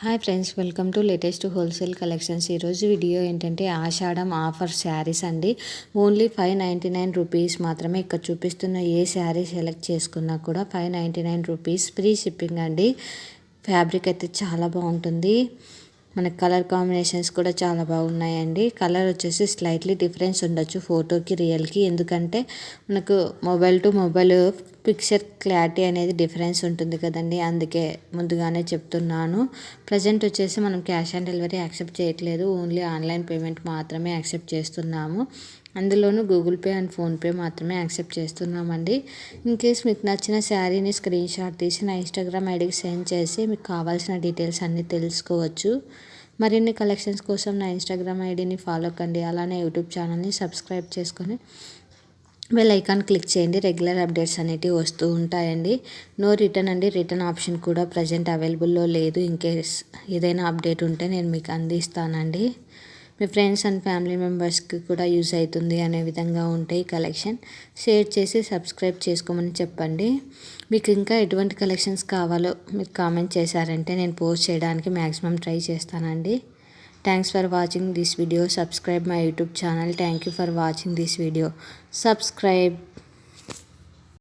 Hi friends, welcome to latest wholesale collections. ఈరోజు video ఏంటంటే ఆషాఢం offer saris అండి. ఓన్లీ 599 రూపీస్ మాత్రమే. ఇక్కడ చూపిస్తున్న ఏ శారీ సెలెక్ట్ చేసుకున్నా కూడా 599 రూపీస్, ఫ్రీ షిప్పింగ్ అండి. ఫ్యాబ్రిక్ అయితే చాలా బాగుంటుంది. మనకు కలర్ కాంబినేషన్స్ కూడా చాలా బాగున్నాయండి. కలర్ వచ్చేసి స్లైట్లీ డిఫరెన్స్ ఉండొచ్చు ఫోటోకి రియల్కి, ఎందుకంటే మనకు mobile to mobile picture clarity అనేది డిఫరెన్స్ ఉంటుంది కదండి, అందుకే ముందుగానే చెప్తున్నాను. ప్రజెంట్ వచ్చేసి మనం క్యాష్ ఆన్ డెలివరీ యాక్సెప్ట్ చేయట్లేదు, ఓన్లీ ఆన్లైన్ పేమెంట్ మాత్రమే యాక్సెప్ట్ చేస్తున్నాము. అందులోనూ గూగుల్ పే అండ్ ఫోన్పే మాత్రమే యాక్సెప్ట్ చేస్తున్నామండి. ఇన్ కేస్ మీకు నచ్చిన శారీని స్క్రీన్ షాట్ తీసి నా ఇన్స్టాగ్రామ్ ఐడికి సెండ్ చేసి మీకు కావాల్సిన డీటెయిల్స్ అన్నీ తెలుసుకోవచ్చు. మరిన్ని కలెక్షన్స్ కోసం నా ఇన్స్టాగ్రామ్ ఐడిని ఫాలో కండి. అలానే యూట్యూబ్ ఛానల్ని సబ్స్క్రైబ్ చేసుకొని బెల్ ఐకాన్ క్లిక్ చేయండి. రెగ్యులర్ అప్డేట్స్ అనేటివి వస్తూ ఉంటాయండి. నో రిటర్న్ అండి, రిటర్న్ ఆప్షన్ కూడా ప్రజెంట్ అవైలబుల్లో లేదు. ఇన్ కేస్ ఏదైనా అప్డేట్ ఉంటే నేను మీకు అందిస్తానండి. మీ ఫ్రెండ్స్ అండ్ ఫ్యామిలీ మెంబర్స్కి కూడా యూజ్ అవుతుంది అనే విధంగా ఉంటాయి కలెక్షన్. షేర్ చేసి సబ్స్క్రైబ్ చేసుకోమని చెప్పండి. మీకు ఇంకా ఎటువంటి కలెక్షన్స్ కావాలో మీరు కామెంట్ చేశారంటే నేను పోస్ట్ చేయడానికి మ్యాక్సిమం ట్రై చేస్తానండి. Thanks for watching this video. Subscribe my YouTube channel. Thank you for watching this video. Subscribe.